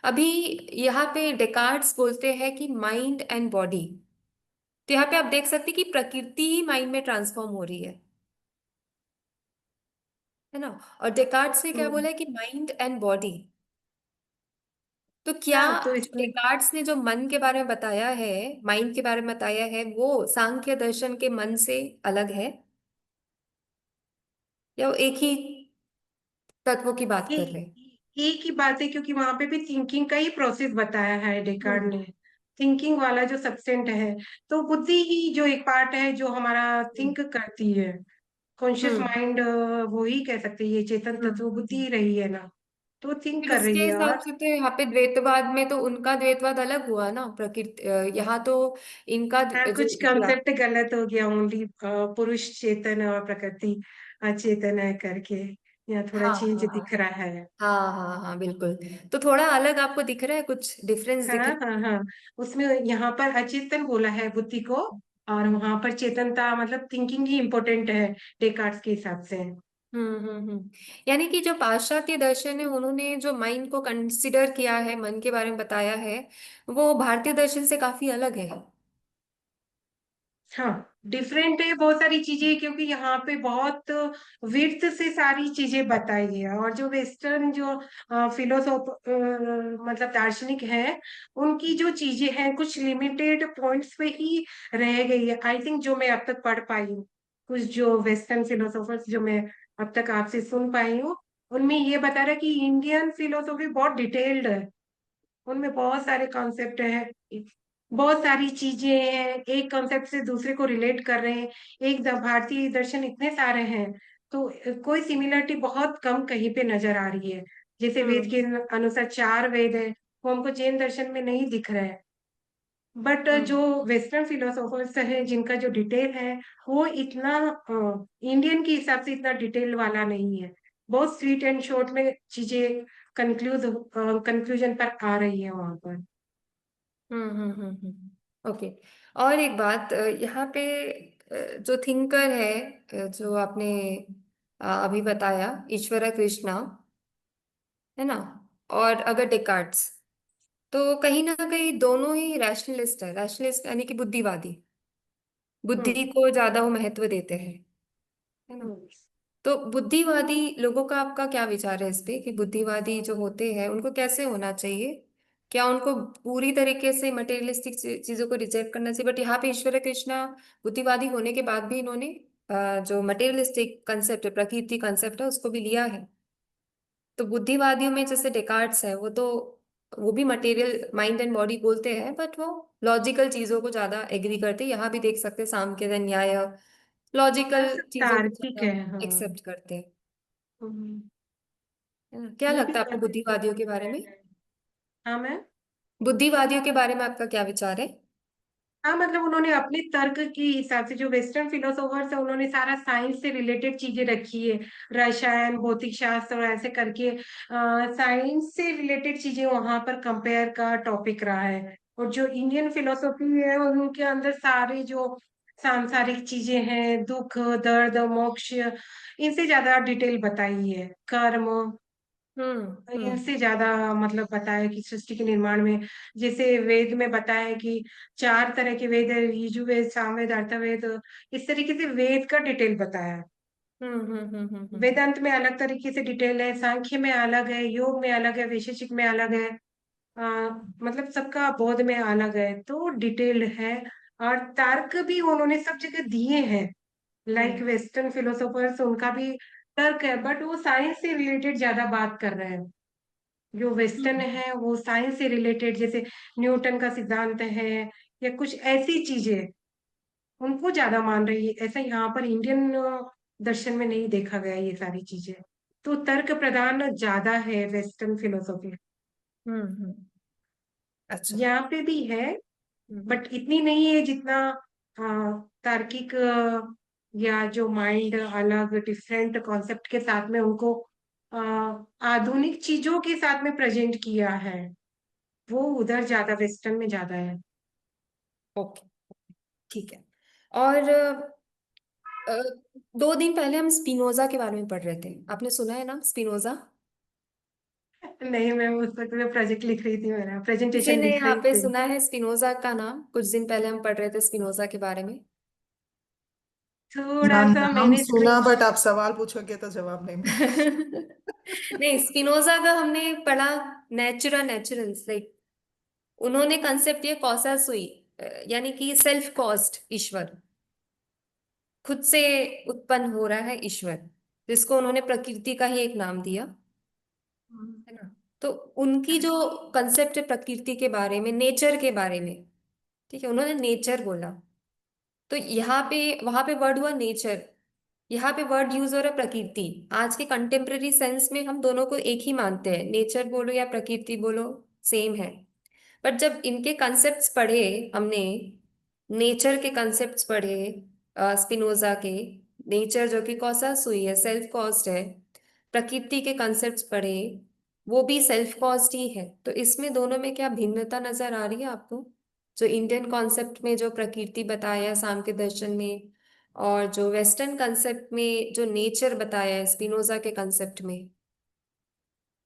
अभी यहाँ पे डेकार्ट्स बोलते हैं कि माइंड एंड बॉडी, तो यहाँ पे आप देख सकते हैं कि प्रकृति ही माइंड में ट्रांसफॉर्म हो रही है ना? और डेकार्ट्स ने क्या हम्म। बोला है कि माइंड एंड बॉडी। तो क्या हाँ, तो जो इसमें डेकार्ट्स ने जो मन के बारे में बताया है, माइंड के बारे में बताया है, वो सांख्य दर्शन के मन से अलग है या वो एक ही तत्वों की बात ये कर रहे हैं? एक ही बात है, क्योंकि वहां पे भी थिंकिंग का ही प्रोसेस बताया है डेकार्ड हम्म ने, थिंकिंग वाला जो सब्सटेंट है। तो बुद्धि ही जो एक पार्ट है जो हमारा थिंक करती है, कॉन्शियस हम्म माइंड, वो ही कह सकते हैं, ये चेतन तत्व बुद्धि हम्म। ही रही है ना, तो थिंक फिर कर उसके रही है। हिसाब और से तो यहाँ पे द्वैतवाद में तो उनका द्वैतवाद अलग हुआ ना, प्रकृति यहाँ तो इनका हाँ, जो कुछ कंसेप्ट गलत हो गया, ओनली पुरुष चेतन और प्रकृति अचेतन है करके, यहाँ थोड़ा हाँ चेंज हाँ हाँ दिख रहा है। हाँ बिल्कुल। तो थोड़ा अलग आपको दिख रहा है, कुछ डिफरेंस दिख हाँ रहा हाँ हाँ, उसमें यहाँ पर अचेतन बोला है बुद्धि को, और है? वहां पर चेतनता, मतलब थिंकिंग ही इम्पोर्टेंट है डेकार्ड्स के हिसाब से। यानी कि जो पाश्चात्य दर्शन है उन्होंने जो माइंड को कंसिडर किया है, मन के बारे में बताया है, वो भारतीय दर्शन से काफी अलग है। हाँ, डिफरेंट है बहुत सारी चीजें, क्योंकि यहाँ पे बहुत विड्थ से सारी चीजें बताई है। और जो वेस्टर्न जो फिलोसोफ मतलब दार्शनिक है, उनकी जो चीजें हैं कुछ लिमिटेड पॉइंट्स पे ही रह गई है, आई थिंक, जो मैं अब तक पढ़ पाई हूँ। कुछ जो वेस्टर्न फिलोसोफर्स जो मैं अब तक आपसे सुन पाई हूँ, उनमें ये बता रहा है कि इंडियन फिलोसॉफी बहुत डिटेल्ड है। उनमें बहुत सारे कॉन्सेप्ट है, बहुत सारी चीजें हैं, एक कॉन्सेप्ट से दूसरे को रिलेट कर रहे हैं। भारतीय दर्शन इतने सारे हैं, तो कोई सिमिलरिटी बहुत कम कहीं पे नजर आ रही है। जैसे वेद हम्म के अनुसार 4 वेद है, वो हमको जैन दर्शन में नहीं दिख रहा है। बट जो हम्म वेस्टर्न फिलोसोफर्स है जिनका जो डिटेल है, वो इतना इंडियन के हिसाब से इतना डिटेल वाला नहीं है। बहुत स्वीट एंड शॉर्ट में चीजें कंक्लूजन पर आ रही है वहां पर। ओके। और एक बात, यहाँ पे जो थिंकर है, जो आपने अभी बताया, ईश्वरा कृष्णा, है ना, और अगर डेकार्ट्स, तो कहीं ना कहीं दोनों ही रैशनलिस्ट है। रैशनलिस्ट यानी कि बुद्धिवादी, बुद्धि हम्म को ज्यादा वो महत्व देते हैं, है ना। हम्म। तो बुद्धिवादी लोगों का आपका क्या विचार है इस पे, कि बुद्धिवादी जो होते हैं उनको कैसे होना चाहिए? क्या उनको पूरी तरीके से मटेरियलिस्टिक चीजों को रिजेक्ट करना चाहिए? बट यहाँ पे ईश्वर कृष्णा बुद्धिवादी होने के बाद भी इन्होंने जो मटेरियलिस्टिक कंसेप्ट है, प्रकृति कंसेप्ट है, उसको भी लिया है। तो बुद्धिवादियों में जैसे डेकार्ट्स है, वो भी मटेरियल माइंड एंड बॉडी बोलते हैं, बट वो लॉजिकल चीजों को ज्यादा एग्री करते हैं। यहाँ भी देख सकते हैं सांख्य न्याय, हाँ, लॉजिकल सब चीजों को तार्किक है, ज्यादा हाँ। एक्सेप्ट करते हैं, हम्म, है ना। क्या ये भी लगता है आपको बात बुद्धिवादियों के बारे में? है। हाँ मैम। बुद्धिवादियों के बारे में आपका क्या विचार है? हाँ, मतलब उन्होंने अपने तर्क के हिसाब से, जो वेस्टर्न फिलोसोफर्स है, उन्होंने सारा साइंस से रिलेटेड चीजें रखी है। रसायन, भौतिक शास्त्र और ऐसे करके साइंस से रिलेटेड चीजें वहां पर कंपेयर का टॉपिक रहा है। और जो इंडियन फिलोसॉफी है, उनके अंदर सारे जो सांसारिक चीजें हैं, दुख, दर्द, मोक्ष, इनसे ज्यादा डिटेल बताई है। कर्म, हम्म इनसे ज्यादा मतलब बताया कि सृष्टि के निर्माण में, जैसे वेद में बताया है कि 4 तरह के वेद है, यजुर्वेद, सामवेद, अथर्ववेद। इस तरीके से वेद का डिटेल बताया है। वेदांत में अलग तरीके से डिटेल है, सांख्य में अलग है, योग में अलग है, वैशेषिक में अलग है। मतलब सबका बौद्ध में अलग है, तो डिटेल्ड है। और तर्क भी उन्होंने सब जगह दिए हैं। लाइक हम्म वेस्टर्न फिलोसोफर्स, उनका भी तर्क है, बट वो साइंस से रिलेटेड ज्यादा बात कर रहे हैं। जो वेस्टर्न हम्म है वो साइंस से रिलेटेड, जैसे न्यूटन का सिद्धांत है या कुछ ऐसी चीजें, उनको ज्यादा मान रही है। ऐसा यहाँ पर इंडियन दर्शन में नहीं देखा गया ये सारी चीजें। तो तर्क प्रधान ज्यादा है वेस्टर्न फिलोसॉफी। हम्म। अच्छा। यहाँ पे भी है, हम्म बट इतनी नहीं है जितना तार्किक या जो माइंड अलग डिफरेंट कॉन्सेप्ट के साथ में उनको अ, आधुनिक चीजों के साथ में प्रेजेंट किया है, वो उधर ज्यादा, वेस्टर्न में ज्यादा है। ओके, ठीक है। और 2 दिन पहले हम स्पिनोजा के बारे में पढ़ रहे थे, आपने सुना है ना स्पिनोजा? नहीं, मैं उस वक्त मैं प्रोजेक्ट लिख रही थी, मेरा किसी प्रेजेंटेशन ने लिख यहाँ रही पे थी। सुना है स्पिनोजा का नाम? कुछ दिन पहले हम पढ़ रहे थे स्पिनोजा के बारे में। थोड़ा नाम सा नाम मैंने सुना, बट आप सवाल पूछोगे तो जवाब नहीं मिलेगा। नहीं, स्पिनोजा का हमने पढ़ा, नेचुरल्स, लाइक उन्होंने कंसेप्ट ये कॉसा सुई, यानी कि सेल्फ कॉज्ड ईश्वर, खुद से उत्पन्न हो रहा है ईश्वर, जिसको उन्होंने प्रकृति का ही एक नाम दिया, है ना। तो उनकी जो कंसेप्ट है प्रकृति के बारे में, नेचर के बारे में, ठीक है, उन्होंने नेचर बोला। तो यहाँ पे, वहां पे वर्ड हुआ नेचर, यहाँ पे वर्ड यूज हो रहा है प्रकृति। आज के कंटेम्प्रेरी सेंस में हम दोनों को एक ही मानते हैं, नेचर बोलो या प्रकृति बोलो, सेम है। बट जब इनके कंसेप्ट्स पढ़े हमने, नेचर के कंसेप्ट्स पढ़े स्पिनोजा के, नेचर जो कि कॉसा सुई है, सेल्फ कॉज्ड है, प्रकृति के कंसेप्ट्स पढ़े, वो भी सेल्फ कॉज्ड ही है। तो इसमें दोनों में क्या भिन्नता नजर आ रही है आपको? जो इंडियन कॉन्सेप्ट में जो प्रकृति बताया सांख्य दर्शन में, और जो वेस्टर्न कंसेप्ट में जो नेचर बताया है स्पिनोजा के कंसेप्ट में,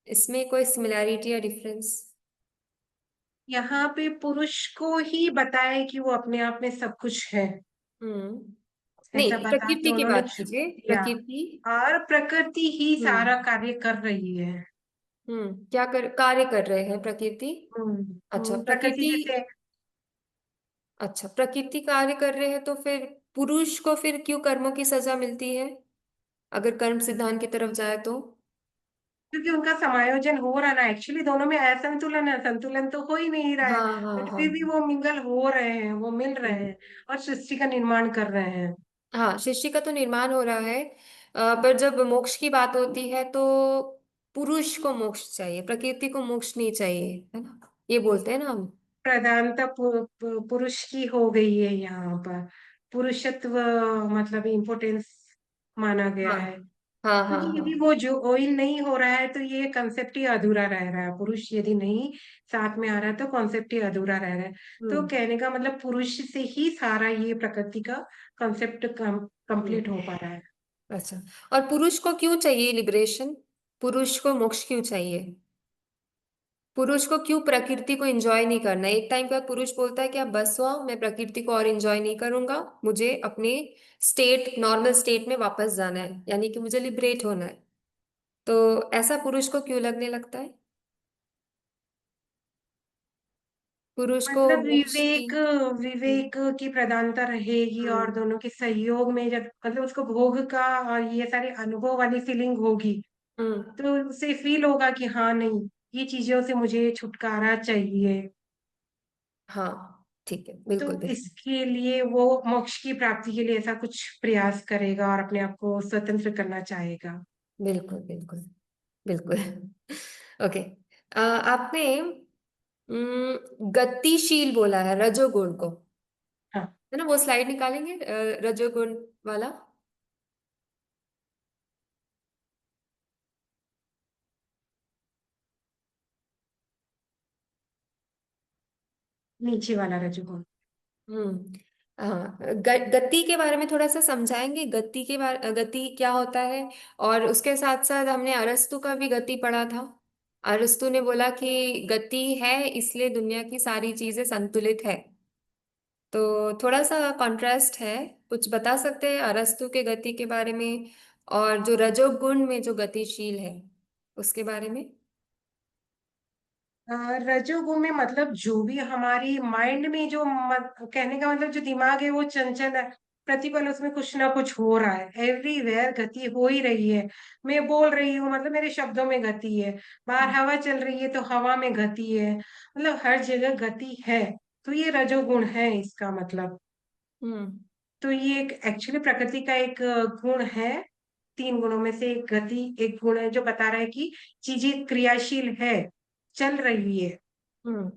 इसमें कोई सिमिलैरिटी या डिफरेंस? यहाँ पे पुरुष को ही बताया कि वो अपने आप में सब कुछ है। नहीं, ऐसा बता के प्रकृति की उन्होंने बात छू कीजिए, दिया। प्रकृति। और प्रकृति ही हम्म सारा कार्य कर रही है। क्या कार्य कर रहे हैं प्रकृति? अच्छा, प्रकृति प्रकृति। जैसे अच्छा, प्रकृति कार्य कर रहे हैं तो फिर पुरुष को फिर क्यों कर्मों की सजा मिलती है, अगर कर्म सिद्धांत की तरफ जाए तो? क्योंकि उनका समायोजन हो रहा ना, एक्चुअली दोनों में असंतुलन है, संतुलन तो हो ही नहीं रहा है, हाँ हाँ बट हाँ। फिर भी वो मिंगल हो रहे हैं, वो मिल रहे हम्म, हैं और सृष्टि का निर्माण कर रहे हैं। हाँ, सृष्टि का तो निर्माण हो रहा है। पर जब मोक्ष की बात होती है तो पुरुष को मोक्ष चाहिए, प्रकृति को मोक्ष नहीं चाहिए, है ना? ये बोलते हैं ना हम। प्रधानता पुरुष की हो गई है यहाँ पर। पुरुषत्व मतलब इम्पोर्टेंस माना गया हाँ है। हाँ हाँ क्योंकि हाँ। यदि वो जो ऑयल नहीं हो रहा है तो ये कंसेप्ट ही अधूरा रह रहा है। पुरुष यदि नहीं साथ में आ रहा है तो कॉन्सेप्ट ही अधूरा रह रहा है। तो हम्म कहने का मतलब पुरुष से ही सारा ये प्रकृति का कंसेप्ट हम्म। कंप्लीट हो पा रहा है। अच्छा, और पुरुष को क्यों चाहिए लिबरेशन? पुरुष को मोक्ष क्यों चाहिए? पुरुष को क्यों प्रकृति को एंजॉय नहीं करना? एक टाइम के बाद पुरुष बोलता है कि अब बस हुआ, मैं प्रकृति को और एंजॉय नहीं करूंगा, मुझे अपने स्टेट, नॉर्मल स्टेट में वापस जाना है, यानी कि मुझे लिबरेट होना है। तो ऐसा पुरुष को क्यों लगने लगता है? पुरुष को मतलब मोक्ष की। विवेक विवेक की प्रधानता रहेगी और हम्म दोनों के सहयोग में जब मतलब उसको भोग का और ये सारे अनुभव वाली फीलिंग होगी हम्म। तो उसे फील होगा कि हाँ नहीं, ये चीजों से मुझे छुटकारा चाहिए। हाँ, ठीक है, तो बिल्कुल बिल्कुल। इसके लिए वो मोक्ष की प्राप्ति के लिए ऐसा कुछ प्रयास करेगा और अपने आप को स्वतंत्र करना चाहेगा। बिल्कुल बिल्कुल बिल्कुल। ओके। आपने गतिशील बोला है रजोगुण को, हाँ, है ना? वो स्लाइड निकालेंगे, रजोगुण वाला। नीचे वाला रजोगुण। हम्म हाँ, गति के बारे में थोड़ा सा समझाएंगे, गति के बारे, गति क्या होता है? और उसके साथ साथ हमने अरस्तु का भी गति पढ़ा था। अरस्तु ने बोला कि गति है इसलिए दुनिया की सारी चीजें संतुलित है। तो थोड़ा सा कॉन्ट्रास्ट है, कुछ बता सकते हैं अरस्तु के गति के बारे में, और जो रजोगुण में जो गतिशील है उसके बारे में? रजोगुण में मतलब जो भी हमारी माइंड में जो कहने का मतलब जो दिमाग है वो चंचल है। प्रतिपल उसमें कुछ ना कुछ हो रहा है, एवरीवेयर गति हो ही रही है। मैं बोल रही हूँ मतलब मेरे शब्दों में गति है। बाहर हवा चल रही है तो हवा में गति है। मतलब हर जगह गति है। तो ये रजोगुण है इसका मतलब। हम्म तो ये एक एक्चुअली प्रकृति का एक गुण है। 3 गुणों में से एक गति एक गुण है जो बता रहा है कि चीजें क्रियाशील है, चल रही है। हम्म।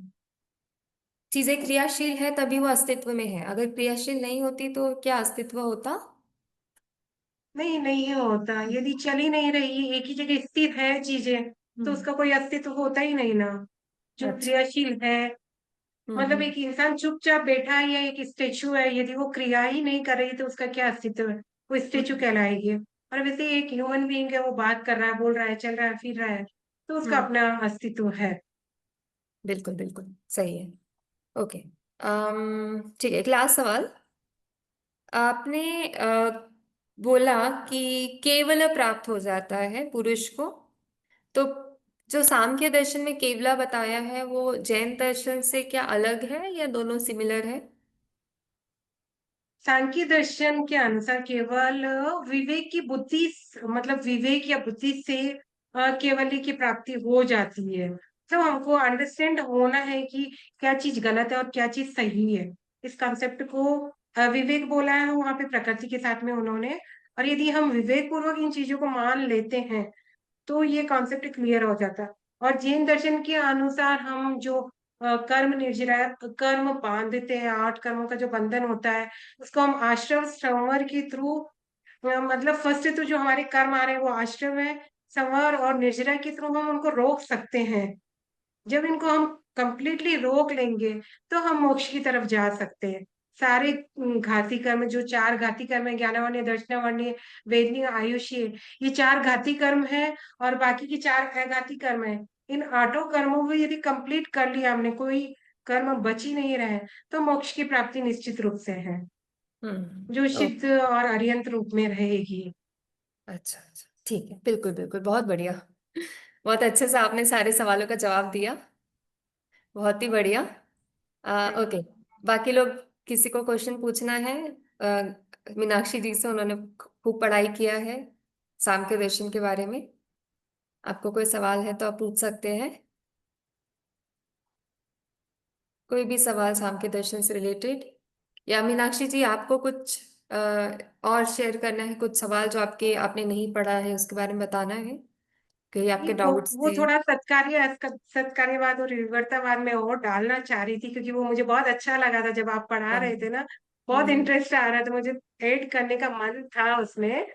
चीजें क्रियाशील है तभी वो अस्तित्व में है, अगर क्रियाशील नहीं होती तो क्या अस्तित्व होता? नहीं, नहीं होता। यदि चल ही नहीं रही, एक ही जगह स्थिर है चीजें, तो हम्म। उसका कोई अस्तित्व होता ही नहीं ना। जो अच्छा। क्रियाशील है मतलब हम्म। एक इंसान चुपचाप बैठा है या एक स्टेचू है, यदि वो क्रिया ही नहीं कर रही तो उसका क्या अस्तित्व है? वो स्टेचू हम्म कहलाएगी। और वैसे एक ह्यूमन बीइंग है, वो बात कर रहा है, बोल रहा है, चल रहा है, फिर रहा है, तो उसका हम्म, अपना अस्तित्व है। बिल्कुल बिल्कुल सही है। ओके। ठीक है, क्लास सवाल। आपने बोला कि केवल प्राप्त हो जाता है पुरुष को, तो जो सांख्य दर्शन में केवला बताया है वो जैन दर्शन से क्या अलग है या दोनों सिमिलर है? सांख्य दर्शन के अनुसार केवल विवेक की बुद्धि मतलब विवेक या बुद्धि से केवल की प्राप्ति हो जाती है। तो हमको अंडरस्टैंड होना है कि क्या चीज गलत है और क्या चीज सही है। इस कॉन्सेप्ट को विवेक बोला है वहां पे प्रकृति के साथ में उन्होंने। और यदि हम विवेक पूर्वक इन चीजों को मान लेते हैं तो ये कॉन्सेप्ट क्लियर हो जाता है। और जैन दर्शन के अनुसार हम जो कर्म निर्जरा कर्म बांधते हैं, 8 कर्मों का जो बंधन होता है उसको हम आश्रम संवर के थ्रू मतलब फर्स्ट तो जो हमारे कर्म आ रहे हैं वो आश्रम है, संवर और निर्जरा के थ्रू हम उनको रोक सकते हैं। जब इनको हम कंप्लीटली रोक लेंगे तो हम मोक्ष की तरफ जा सकते हैं। सारे घाती कर्म जो 4 घाती कर्म है, ज्ञानवर्णीय, दर्शनावर्णीय, वेदनीय, आयुषीय, ये 4 घाती कर्म है। और बाकी की 4 अघाती कर्म है। इन 8 कर्मों को यदि कंप्लीट कर लिया हमने, कोई कर्म बच ही नहीं रहे, तो मोक्ष की प्राप्ति निश्चित रूप से है। जो ओके। सिद्ध और अरिहंत रूप में रहेगी। अच्छा अच्छा, ठीक है, बिल्कुल बिल्कुल, बहुत बढ़िया। बहुत अच्छे से आपने सारे सवालों का जवाब दिया, बहुत ही बढ़िया। ओके, बाकी लोग, किसी को क्वेश्चन पूछना है? मीनाक्षी जी से, उन्होंने खूब पढ़ाई किया है सांख्य दर्शन के बारे में। आपको कोई सवाल है तो आप पूछ सकते हैं, कोई भी सवाल सांख्य दर्शन से रिलेटेड। या मीनाक्षी जी, आपको कुछ और शेयर करना है, कुछ सवाल जो आपने नहीं पढ़ा है उसके बारे में बताना है, कहीं नहीं, आपके डाउट्स वो थे? थोड़ा सत्कार्यवाद और विवर्तवाद में और डालना चाह रही थी, क्योंकि वो मुझे बहुत अच्छा लगा था जब आप पढ़ा हाँ। रहे थे ना। बहुत हम्म इंटरेस्ट आ रहा था मुझे, ऐड करने का मन था उसमें।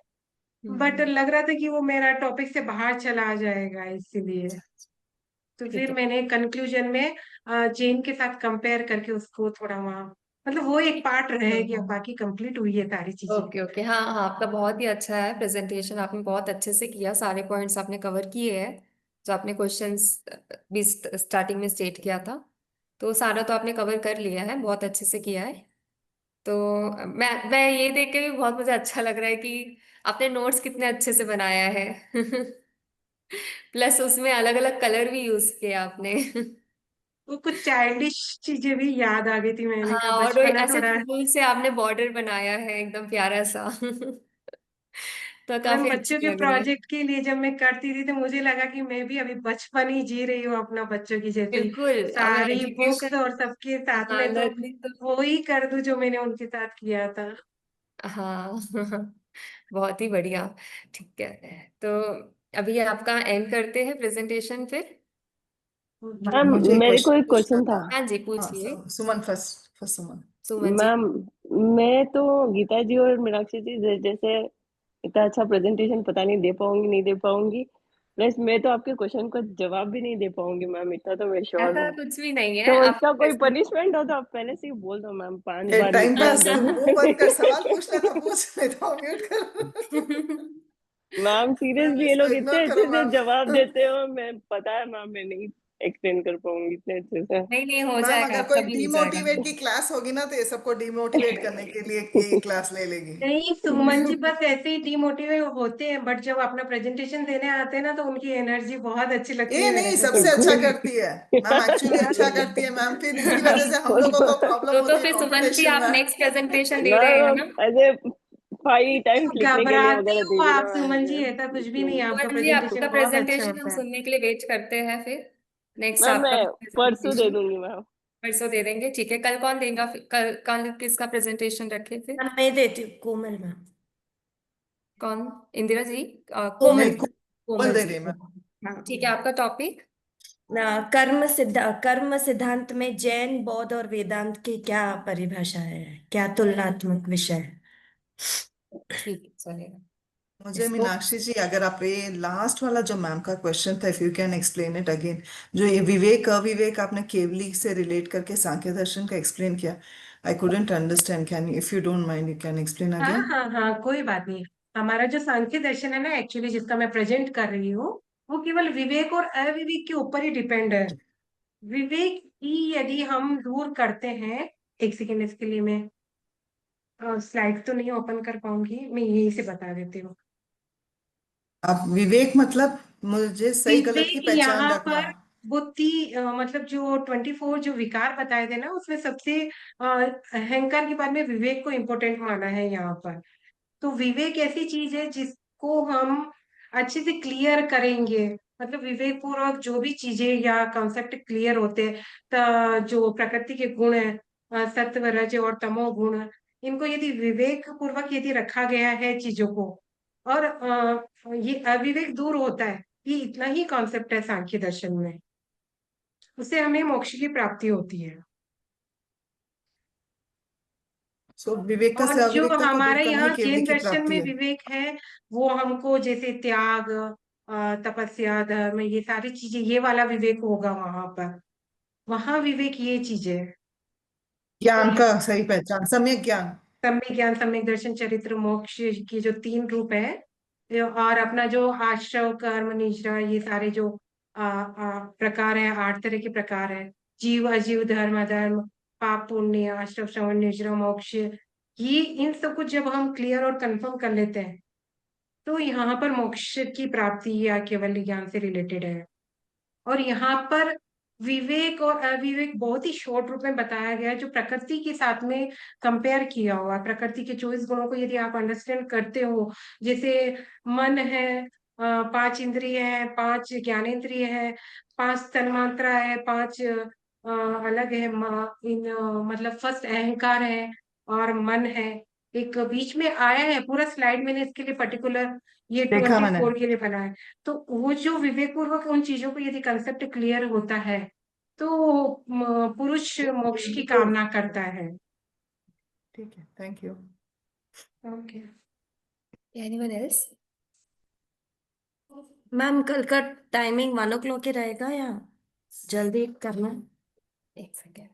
बट हम्म, लग रहा था कि वो मेरा टॉपिक से बाहर चला जाएगा, इसीलिए। अच्छा, तो ठीक फिर है। मैंने कंक्लूजन में जैन के साथ कंपेयर करके उसको थोड़ा वहाँ, मतलब वो एक पार्ट रह गया, बाकी कंप्लीट हुई है सारी चीजें। ओके ओके, हाँ हाँ, आपका बहुत ही अच्छा है प्रेजेंटेशन, आपने बहुत अच्छे से किया, सारे पॉइंट्स आपने कवर किए हैं जो आपने क्वेश्चंस भी स्टार्टिंग में स्टेट किया था। तो सारा तो आपने कवर कर लिया है, बहुत अच्छे से किया है। तो मैं ये देख के भी बहुत मुझे अच्छा लग रहा है कि आपने नोट्स कितने अच्छे से बनाया है। प्लस उसमें अलग अलग कलर भी यूज किए आपने। वो कुछ चाइल्डिश चीजें भी याद आ गई थी, मैंने हाँ, कहा और वो बचपना ऐसे थोड़ा। फूल से आपने बॉर्डर बनाया है एकदम प्यारा सा। तो और हम काफी बच्चों अच्छे के लग रहे हैं। प्रोजेक्ट के लिए जब मैं करती थी तो मुझे लगा कि मैं भी अभी बचपन ही जी रही हूँ अपना, बच्चों की जैसे ही। बिल्कुल, हमें सारी बुक्स एजुकेशन, और सबके साथ हाँ, में तो लर्निंग तो, वो ही कर दूं जो मैंने उनके साथ किया था। हाँ। बहुत ही बढ़िया। ठीक है, तो अभी आपका एंड करते हैं प्रेजेंटेशन फिर। मैम मुझे मेरे को क्वेश्चन एक पूछना क्वेश्चन था। था। हाँ जी, हाँ, पूछिए। सुमन फर्स्ट, फर्स्ट सुमन। सुमन जी। मैम, मैं तो गीता जी और मीनाक्षी जी जैसे इतना अच्छा प्रेजेंटेशन पता नहीं दे पाऊंगी, नहीं दे पाऊंगी। प्लस मैं तो आपके क्वेश्चन का जवाब भी नहीं दे पाऊंगी मैम, इतना तो मैं श्योर ऐसा हूँ। कुछ भी नहीं है तो आप। उसका कोई पनिशमेंट हो तो आप पहले से ही बोल दो मैम, 5 बार टाइम या पास, 10 मुंह बंद कर, सवाल पूछना था पूछ, नहीं तो म्यूट कर। मैम मैम सीरियसली ये इसको लोग इतने इग्नोर अच्छे करो से मैम। जवाब देते हो, मैं पता है मैम मैं नहीं एक्सप्लेन कर पाऊंगी इतने अच्छे से। नहीं नहीं, हो मैम जाएगा, अगर आपका कोई भी हो जाएगा। डिमोटिवेट की क्लास होगी ना तो ये सबको डिमोटिवेट करने के लिए ये क्लास ले लेगी। नहीं, सुमन जी बस ऐसे ही डिमोटिवेट होते हैं, बट जब अपना प्रेजेंटेशन देने आते हैं ना तो उनकी एनर्जी बहुत अच्छी लगती ये है मेरे नहीं, को सबसे तो। अच्छा करती है मैम, एक्चुअली अच्छा करती है मैम, फिर इसी वजह से हम लोगों को प्रॉब्लम तो होती है फिर सुमन जी, कंपटीशन आप में। नेक्स्ट प्रेजेंटेशन दे रहे हैं मैम ना? ऐसे 5 टाइम्स लिखने के लिए घबराती वगैरह हूँ दीजिए आप ना सुमन जी, ऐसा कुछ भी नहीं है, मैम। आपका सुमन जी, आपका प्रेजेंटेशन बहुत अच्छा प्रेजेंटेशन हम होता है। सुनने के लिए वेट करते हैं फिर। नेक्स्ट मैम आपका मैं परसों दे प्रेजेंटेशन दूंगी मैम। परसों दे देंगे, ठीक है। कल कौन देगा कल किसका प्रेजेंटेशन रखे फिर? मैं देती हूँ, कोमल मैम। कौन? इंदिरा जी? कोमल। नहीं, कोमल। बोल कोमल दे जी, रही मैं। हाँ। ठीक है। आपका टॉपिक? कर्म सिद्धांत में जैन, बौद्ध और वेदांत की क्या परिभाषा है, क्या तुलनात्मक विषय है? ठीक है, चलेगा। मुझे इसको, मीनाक्षी जी, अगर आप ये लास्ट वाला जो मैम का क्वेश्चन था, if you can explain it again, जो ये विवेक अविवेक आपने केवली से रिलेट करके सांख्य दर्शन का एक्सप्लेन किया, I couldn't understand, can if you don't mind you can explain हाँ अगेन। हाँ हाँ, कोई बात नहीं। हमारा जो सांख्य दर्शन है ना, एक्चुअली जिसका मैं प्रेजेंट कर रही हूँ, वो केवल विवेक और अविवेक के ऊपर ही डिपेंड है। विवेक ही यदि हम दूर करते हैं, एक सेकेंड, इसके लिए मैं स्लाइड तो नहीं ओपन कर पाऊंगी, मैं यही से बता देती हूँ। आप विवेक मतलब मुझे सही गलत की विवेक पहचान यहाँ रखना। पर बुद्धि, मतलब जो 24 जो विकार बताए थे ना, उसमें सबसे अहंकार के बाद में विवेक को इम्पोर्टेंट माना है यहाँ पर। तो विवेक ऐसी चीज है जिसको हम अच्छे से क्लियर करेंगे, मतलब विवेक पूर्वक जो भी चीजें या कॉन्सेप्ट क्लियर होते हैं, जो प्रकृति के गुण है, सत्व रज और तमो गुण, इनको यदि विवेक पूर्वक यदि रखा गया है चीजों को, और ये अविवेक दूर होता है, ये इतना ही कॉन्सेप्ट है सांख्य दर्शन में। उससे हमें मोक्ष की प्राप्ति होती है। सो विवेक और से जो अविवेकता को दूर हमारे करना ही यहाँ केवली जैन की दर्शन प्राप्ति में है। विवेक है, वो हमको जैसे त्याग, तपस्या, धर्म, ये सारी चीजें, ये वाला विवेक होगा वहां पर। वहां विवेक ये चीजें है। ज्ञान का सही पहचान, सम्यक ज्ञान। सम्यक ज्ञान, सम्यक दर्शन, चरित्र, मोक्ष की जो 3 रूप है, और अपना जो आश्रव, कर्म, निजरा, ये सारे जो प्रकार है, 8 तरह के प्रकार है, जीव, अजीव, धर्म, अधर्म, पाप, पुण्य, आश्रव, श्रवण, निजरा, मोक्ष, ये इन सब कुछ जब हम क्लियर और कंफर्म कर लेते हैं, तो यहाँ पर मोक्ष की प्राप्ति या केवल ज्ञान से रिलेटेड है। और यहाँ पर विवेक और अविवेक बहुत ही शॉर्ट रूप में बताया गया है, जो प्रकृति के साथ में कंपेयर किया हुआ है। प्रकृति के 24 गुणों को यदि आप अंडरस्टैंड करते हो, जैसे मन है, 5 इंद्रिय है, 5 ज्ञानेंद्रिय है, 5 तन्मात्रा है, 5 अलग है, मतलब फर्स्ट अहंकार है और मन है। एक बीच में आया है पूरा स्लाइड, मैंने इसके लिए पर्टिकुलर ये देखा मैंने। 24 के लिए बनाया है। तो वो जो विवेक पूर्वक उन चीजों को यदि कंसेप्ट क्लियर होता है, तो पुरुष मोक्ष की कामना करता है। ठीक है, thank you. Okay anyone else? Ma'am कल का टाइमिंग 1 o'clock ही रहेगा या जल्दी करना है? एक सेकेंड।